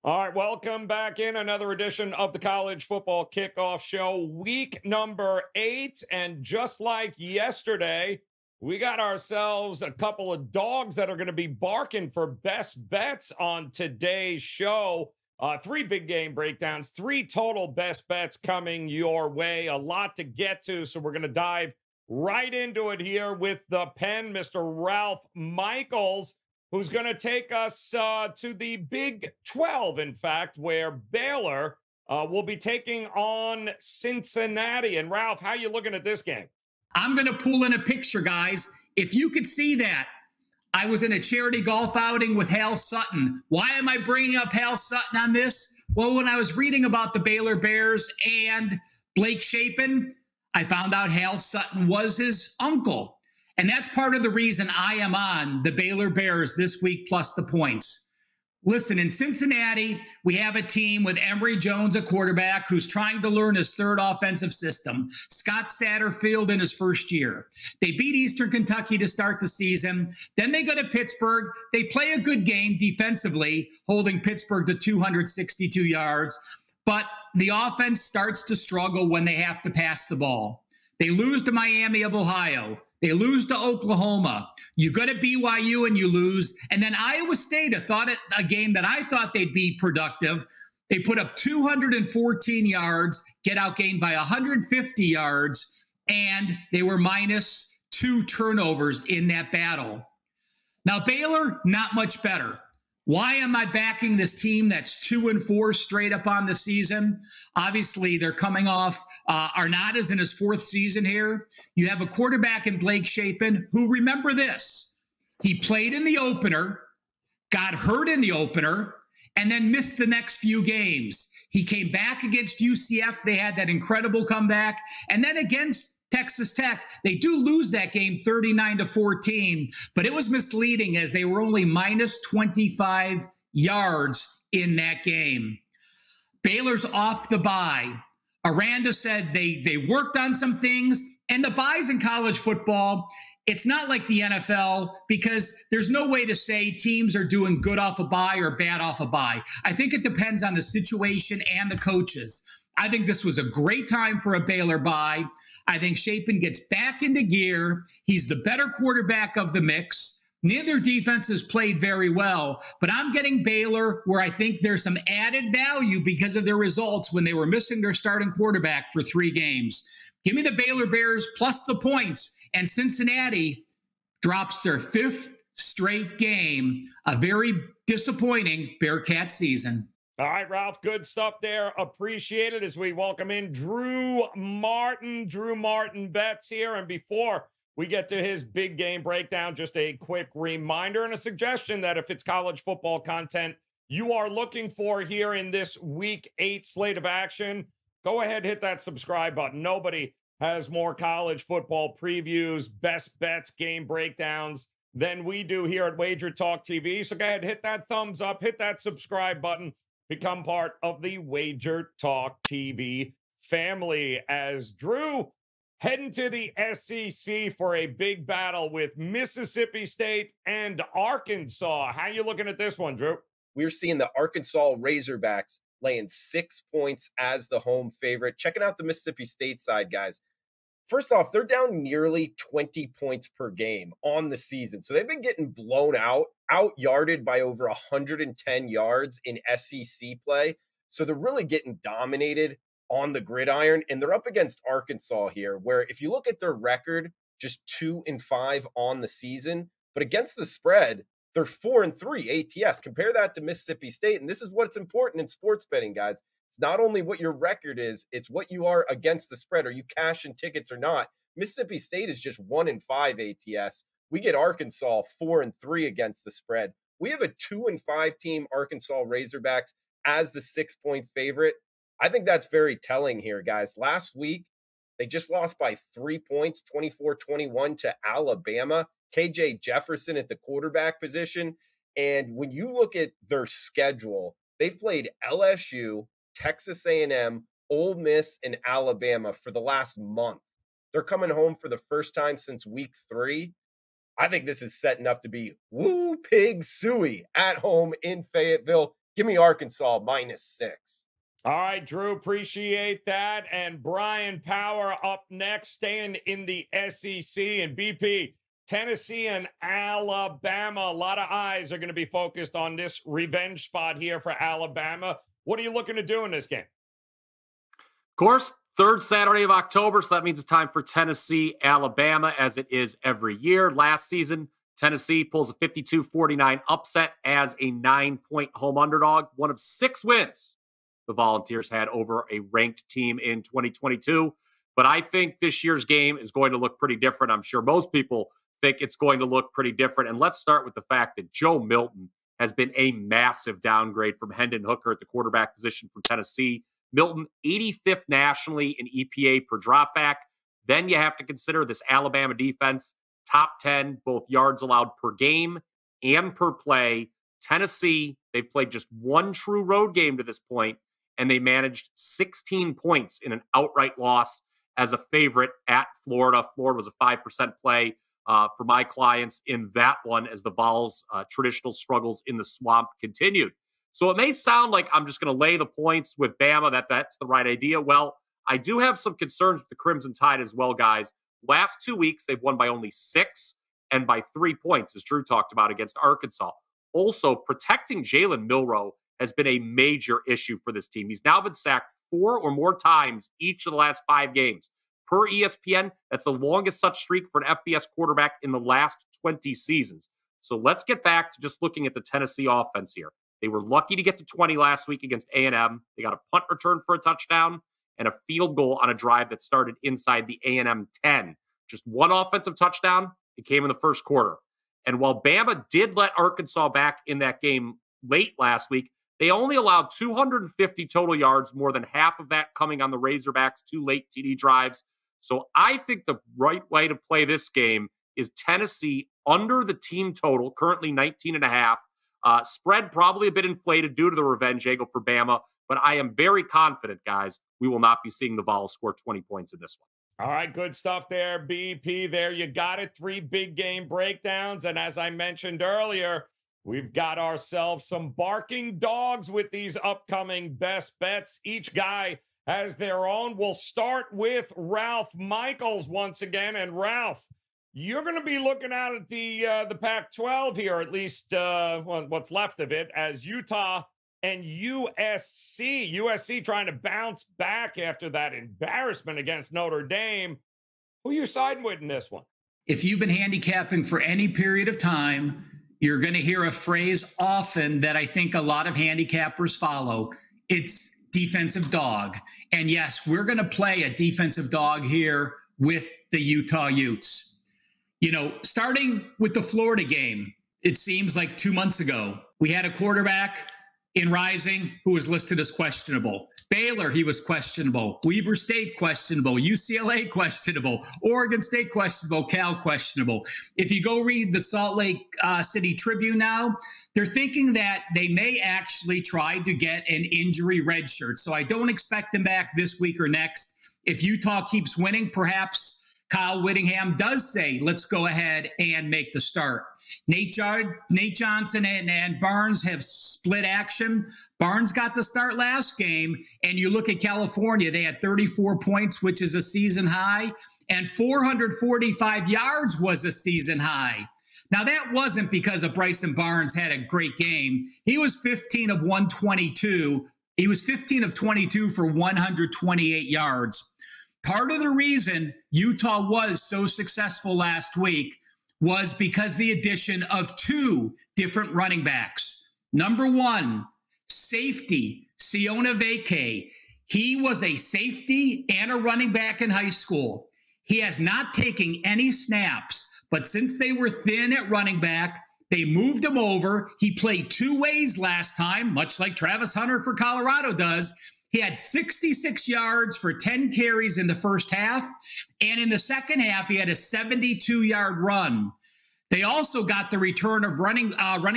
All right, welcome back in another edition of the College Football Kickoff Show, week number 8. And just like yesterday, we got ourselves a couple of dogs that are going to be barking for best bets on today's show. 3 big game breakdowns, 3 total best bets coming your way. A lot to get to, so we're going to dive right into it here with the pen, Mr. Ralph Michaels, who's going to take us to the Big 12, in fact, where Baylor will be taking on Cincinnati. And Ralph, how you looking at this game? I'm going to pull in a picture, guys. If you could see that, I was in a charity golf outing with Hal Sutton. Why am I bringing up Hal Sutton on this? Well, when I was reading about the Baylor Bears and Blake Shapen, I found out Hal Sutton was his uncle. And that's part of the reason I am on the Baylor Bears this week plus the points. Listen, in Cincinnati, we have a team with Emory Jones, a quarterback, who's trying to learn his third offensive system. Scott Satterfield in his first year. They beat Eastern Kentucky to start the season. Then they go to Pittsburgh. They play a good game defensively, holding Pittsburgh to 262 yards. But the offense starts to struggle when they have to pass the ball. They lose to Miami of Ohio. They lose to Oklahoma. You go to BYU and you lose. And then Iowa State, a game that I thought they'd be productive. They put up 214 yards, get outgained by 150 yards, and they were minus 2 turnovers in that battle. Now, Baylor, not much better. Why am I backing this team that's 2-4 straight up on the season? Obviously, they're coming off. Arnada's in his 4th season here. You have a quarterback in Blake Shapen who, remember this, he played in the opener, got hurt in the opener, and then missed the next few games. He came back against UCF. They had that incredible comeback. And then against Texas Tech, they do lose that game 39-14, but it was misleading as they were only minus 25 yards in that game. Baylor's off the bye. Aranda said they worked on some things, and the byes in college football, it's not like the NFL because there's no way to say teams are doing good off a bye or bad off a bye. I think it depends on the situation and the coaches. I think this was a great time for a Baylor bye. I think Shapen gets back into gear. He's the better quarterback of the mix. Neither defenses played very well, but I'm getting Baylor where I think there's some added value because of their results when they were missing their starting quarterback for 3 games. Give me the Baylor Bears plus the points, and Cincinnati drops their 5th straight game, a very disappointing Bearcats season. All right, Ralph, good stuff there. Appreciate it as we welcome in Drew Martin. Drew Martin bets here. And before we get to his big game breakdown, just a quick reminder and a suggestion that if it's college football content you are looking for here in this week 8 slate of action, go ahead, hit that subscribe button. Nobody has more college football previews, best bets, game breakdowns than we do here at Wager Talk TV. So go ahead, hit that thumbs up, hit that subscribe button. Become part of the Wager Talk TV family as Drew heading to the SEC for a big battle with Mississippi State and Arkansas. How you looking at this one, Drew? We're seeing the Arkansas Razorbacks laying 6 points as the home favorite. Checking out the Mississippi State side, guys. First off, they're down nearly 20 points per game on the season. So they've been getting blown out yarded by over 110 yards in SEC play. So they're really getting dominated on the gridiron. And they're up against Arkansas here, where if you look at their record, just 2-5 on the season. But against the spread, they're 4-3 ATS. Compare that to Mississippi State. And this is what's important in sports betting, guys. It's not only what your record is, it's what you are against the spread. Are you cashing tickets or not? Mississippi State is just 1-5 ATS. We get Arkansas 4-3 against the spread. We have a 2-5 team, Arkansas Razorbacks, as the 6-point favorite. I think that's very telling here, guys. Last week, they just lost by 3 points, 24-21 to Alabama. KJ Jefferson at the quarterback position. And when you look at their schedule, they've played LSU, Texas A&M, Ole Miss, and Alabama for the last month. They're coming home for the first time since week 3. I think this is setting up to be woo pig suey at home in Fayetteville. Give me Arkansas -6. All right, Drew, appreciate that. And Brian Power up next, staying in the SEC. And BP, Tennessee and Alabama. A lot of eyes are going to be focused on this revenge spot here for Alabama. What are you looking to do in this game? Of course, third Saturday of October, so that means it's time for Tennessee, Alabama, as it is every year. Last season, Tennessee pulls a 52-49 upset as a 9-point home underdog, one of 6 wins the Volunteers had over a ranked team in 2022. But I think this year's game is going to look pretty different. I'm sure most people think it's going to look pretty different. And let's start with the fact that Joe Milton has been a massive downgrade from Hendon Hooker at the quarterback position from Tennessee. Milton, 85th nationally in EPA per dropback. Then you have to consider this Alabama defense, top 10, both yards allowed per game and per play. Tennessee, they've played just one true road game to this point, and they managed 16 points in an outright loss as a favorite at Florida. Florida was a 5% play for my clients in that one as the Vols' traditional struggles in the swamp continued. So it may sound like I'm just going to lay the points with Bama, that's the right idea. Well, I do have some concerns with the Crimson Tide as well, guys. Last 2 weeks, they've won by only 6 and by 3 points, as Drew talked about, against Arkansas. Also, protecting Jalen Milroe has been a major issue for this team. He's now been sacked 4 or more times each of the last 5 games. Per ESPN, that's the longest such streak for an FBS quarterback in the last 20 seasons. So let's get back to just looking at the Tennessee offense here. They were lucky to get to 20 last week against A&M. They got a punt return for a touchdown and a field goal on a drive that started inside the A&M 10. Just one offensive touchdown. It came in the first quarter. And while Bama did let Arkansas back in that game late last week, they only allowed 250 total yards, more than half of that coming on the Razorbacks' 2 late TD drives. So I think the right way to play this game is Tennessee under the team total, currently 19.5. Spread probably a bit inflated due to the revenge angle for Bama, but I am very confident, guys, we will not be seeing the Vols score 20 points in this one. All right, good stuff there, BP. There you got it. 3 big game breakdowns. And as I mentioned earlier, we've got ourselves some barking dogs with these upcoming best bets. Each guy has their own. We'll start with Ralph Michaels once again. And Ralph, you're going to be looking out at the Pac-12 here, at least what's left of it, as Utah and USC. USC trying to bounce back after that embarrassment against Notre Dame. Who are you siding with in this one? If you've been handicapping for any period of time, you're going to hear a phrase often that I think a lot of handicappers follow. It's defensive dog. And yes, we're going to play a defensive dog here with the Utah Utes. You know, starting with the Florida game, it seems like 2 months ago, we had a quarterback in Rising who was listed as questionable. Baylor, he was questionable. Weber State, questionable. UCLA, questionable. Oregon State, questionable. Cal, questionable. If you go read the Salt Lake City Tribune now, they're thinking that they may actually try to get an injury redshirt. So I don't expect them back this week or next. If Utah keeps winning, perhaps Kyle Whittingham does say, let's go ahead and make the start. Nate Johnson and Barnes have split action. Barnes got the start last game, and you look at California, they had 34 points, which is a season high, and 445 yards was a season high. Now, that wasn't because of Bryson Barnes had a great game. He was 15 of 122. He was 15 of 22 for 128 yards. Part of the reason Utah was so successful last week was because the addition of 2 different running backs. Number 1, safety, Siona Vake. He was a safety and a running back in high school. He has not taken any snaps, but since they were thin at running back, they moved him over. He played 2 ways last time, much like Travis Hunter for Colorado does. He had 66 yards for 10 carries in the first half, and in the second half, he had a 72-yard run. They also got the return of running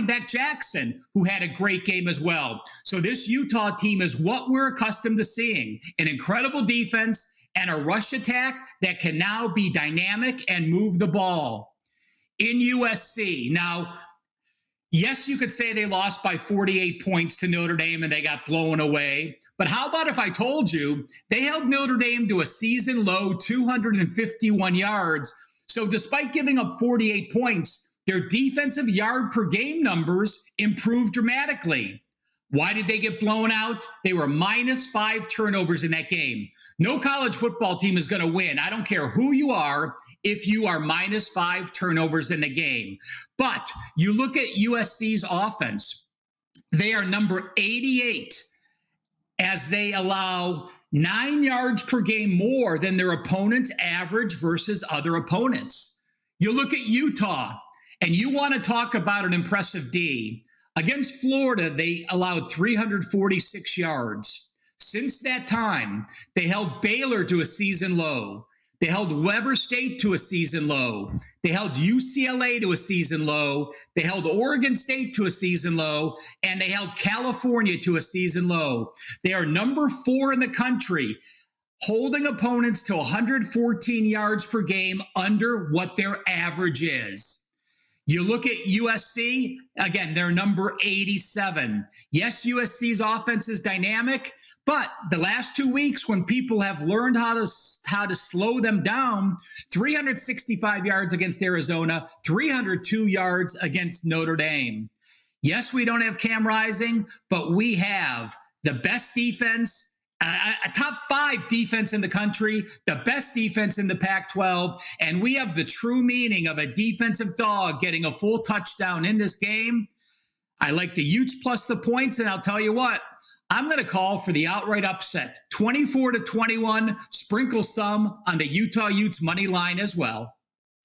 back Jackson, who had a great game as well. So this Utah team is what we're accustomed to seeing, an incredible defense and a rush attack that can now be dynamic and move the ball. In USC, now, Yes, you could say they lost by 48 points to Notre Dame and they got blown away. But how about if I told you they held Notre Dame to a season low 251 yards? So despite giving up 48 points, their defensive yard per game numbers improved dramatically. Why did they get blown out? They were -5 turnovers in that game. No college football team is going to win. I don't care who you are if you are -5 turnovers in the game. But you look at USC's offense, they are number 88 as they allow 9 yards per game more than their opponent's average versus other opponents. You look at Utah, and you want to talk about an impressive D. Against Florida, they allowed 346 yards. Since that time, they held Baylor to a season low. They held Weber State to a season low. They held UCLA to a season low. They held Oregon State to a season low. And they held California to a season low. They are number 4 in the country, holding opponents to 114 yards per game under what their average is. You look at USC, again, they're number 87. Yes, USC's offense is dynamic, but the last 2 weeks when people have learned how to slow them down, 365 yards against Arizona, 302 yards against Notre Dame. Yes, we don't have Cam Rising, but we have the best defense, a top 5 defense in the country, the best defense in the Pac-12, and we have the true meaning of a defensive dog getting a full touchdown in this game. I like the Utes plus the points, and I'll tell you what, I'm going to call for the outright upset, 24-21, sprinkle some on the Utah Utes money line as well.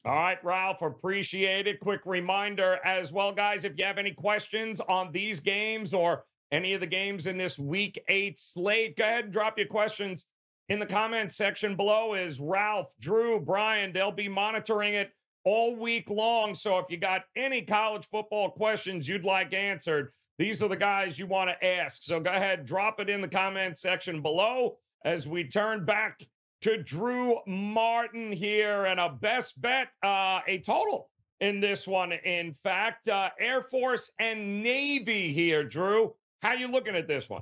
All right, Ralph, appreciate it. Quick reminder as well, guys, if you have any questions on these games or any of the games in this Week 8 slate, go ahead and drop your questions in the comments section below. Is Ralph, Drew, Brian, they'll be monitoring it all week long. So if you got any college football questions you'd like answered, these are the guys you want to ask. So go ahead, drop it in the comments section below as we turn back to Drew Martin here and a best bet, a total in this one. In fact, Air Force and Navy here, Drew. How you looking at this one?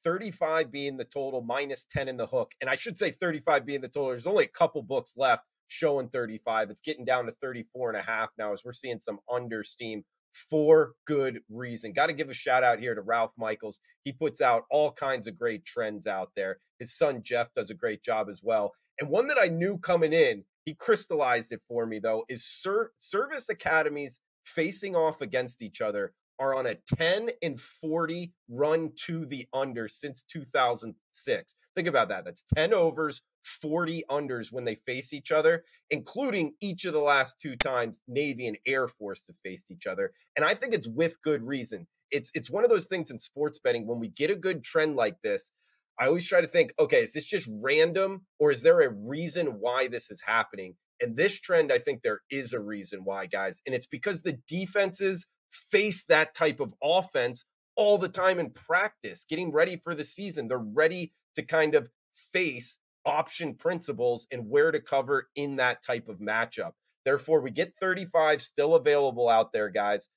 35 being the total, -10 in the hook. And I should say 35 being the total. There's only a couple books left showing 35. It's getting down to 34.5 now as we're seeing some under steam for good reason. Got to give a shout out here to Ralph Michaels. He puts out all kinds of great trends out there. His son, Jeff, does a great job as well. And one that I knew coming in, he crystallized it for me, though, is service academies facing off against each other are on a 10-40 run to the under since 2006. Think about that. That's 10 overs, 40 unders when they face each other, including each of the last 2 times Navy and Air Force have faced each other. And I think it's with good reason. It's one of those things in sports betting. When we get a good trend like this, I always try to think, okay, is this just random or is there a reason why this is happening? And this trend, I think there is a reason why, guys. And it's because the defenses face that type of offense all the time in practice, getting ready for the season. They're ready to kind of face option principles and where to cover in that type of matchup. Therefore, we get 35 still available out there, guys.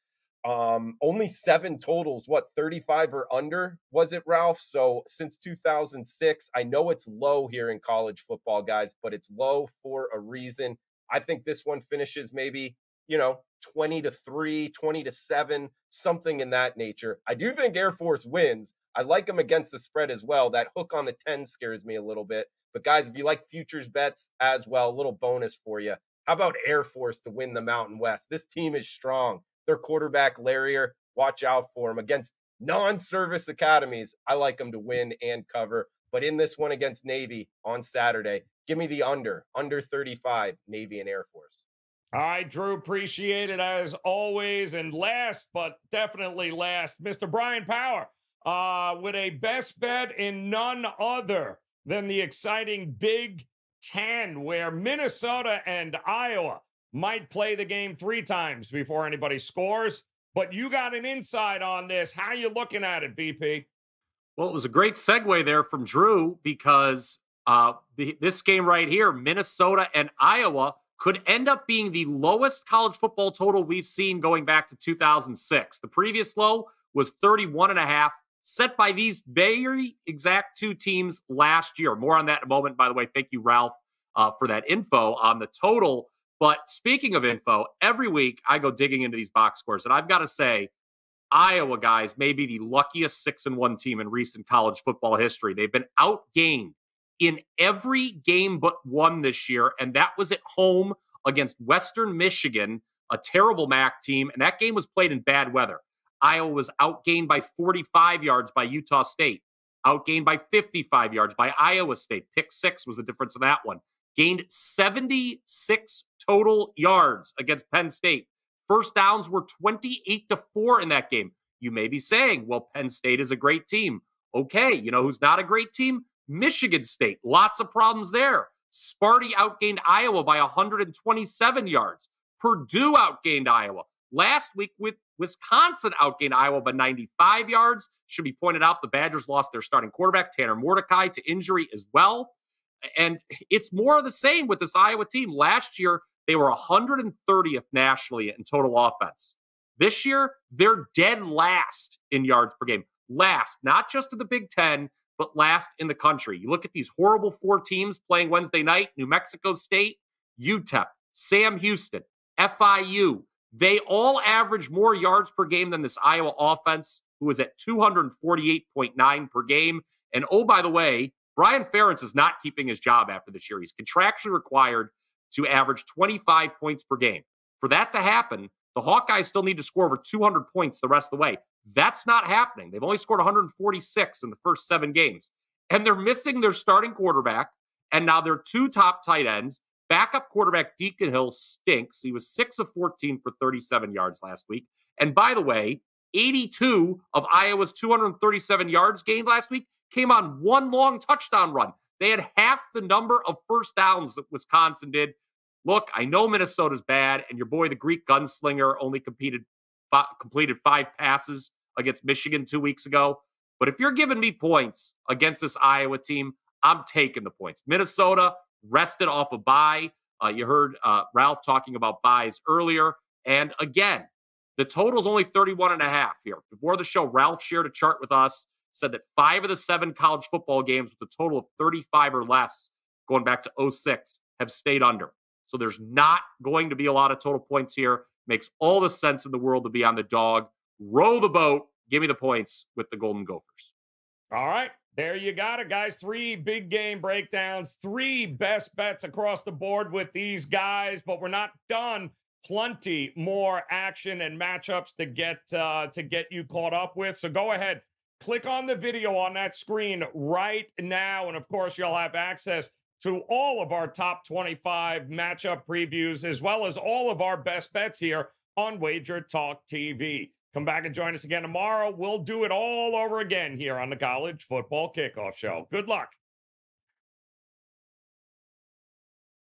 Only 7 totals, 35 or under, was it, Ralph? So since 2006, I know it's low here in college football, guys, but it's low for a reason. I think this one finishes maybe, 20-3, 20-7, something in that nature. I do think Air Force wins. I like them against the spread as well. That hook on the 10 scares me a little bit. But guys, if you like futures bets as well, a little bonus for you. How about Air Force to win the Mountain West? This team is strong. Their quarterback, Larrier, watch out for him. Against non-service academies, I like them to win and cover. But in this one against Navy on Saturday, give me the under 35, Navy and Air Force. All right, Drew, appreciate it as always. And last, but definitely last, Mr. Brian Power with a best bet in none other than the exciting Big Ten, where Minnesota and Iowa might play the game 3 times before anybody scores. But you got an insight on this. How you looking at it, BP? Well, it was a great segue there from Drew because this game right here, Minnesota and Iowa, could end up being the lowest college football total we've seen going back to 2006. The previous low was 31.5, set by these very exact two teams last year. More on that in a moment. By the way, thank you, Ralph, for that info on the total. But speaking of info, every week I go digging into these box scores, and I've got to say, Iowa, guys, may be the luckiest 6-1 team in recent college football history. They've been outgained in every game but one this year, and that was at home against Western Michigan, a terrible MAC team, and that game was played in bad weather. Iowa was outgained by 45 yards by Utah State, outgained by 55 yards by Iowa State. Pick 6 was the difference in that one. Gained 76 total yards against Penn State. First downs were 28-4 in that game. You may be saying, well, Penn State is a great team. Okay, you know who's not a great team? Michigan State. Lots of problems there. Sparty outgained Iowa by 127 yards. Purdue outgained Iowa. Last week, with Wisconsin outgained Iowa by 95 yards. Should be pointed out, the Badgers lost their starting quarterback, Tanner Mordecai, to injury as well. And it's more of the same with this Iowa team. Last year, they were 130th nationally in total offense. This year, they're dead last in yards per game. Last, not just in the Big Ten, but last in the country. You look at these horrible 4 teams playing Wednesday night: New Mexico State, UTEP, Sam Houston, FIU. They all average more yards per game than this Iowa offense, who is at 248.9 per game. And oh, by the way, Brian Ferentz is not keeping his job after this year. He's contractually required to average 25 points per game. For that to happen, the Hawkeyes still need to score over 200 points the rest of the way. That's not happening. They've only scored 146 in the first 7 games. And they're missing their starting quarterback, and now their 2 top tight ends. Backup quarterback Deacon Hill stinks. He was 6 of 14 for 37 yards last week. And by the way, 82 of Iowa's 237 yards gained last week came on 1 long touchdown run. They had half the number of first downs that Wisconsin did. Look, I know Minnesota's bad, and your boy, the Greek gunslinger, only completed 5 passes against Michigan 2 weeks ago. But if you're giving me points against this Iowa team, I'm taking the points. Minnesota rested off a bye. You heard Ralph talking about buys earlier. And again, the total is only 31.5 here. Before the show, Ralph shared a chart with us, said that 5 of the 7 college football games with a total of 35 or less, going back to 06, have stayed under. So there's not going to be a lot of total points here. Makes all the sense in the world to be on the dog. Row the boat. Give me the points with the Golden Gophers. All right. There you got it, guys. 3 big game breakdowns, 3 best bets across the board with these guys, but we're not done. Plenty more action and matchups to get you caught up with. So go ahead, click on the video on that screen right now. And of course, you'll have access to all of our top 25 matchup previews, as well as all of our best bets here on Wager Talk TV. Come back and join us again tomorrow. We'll do it all over again here on the College Football Kickoff Show. Good luck.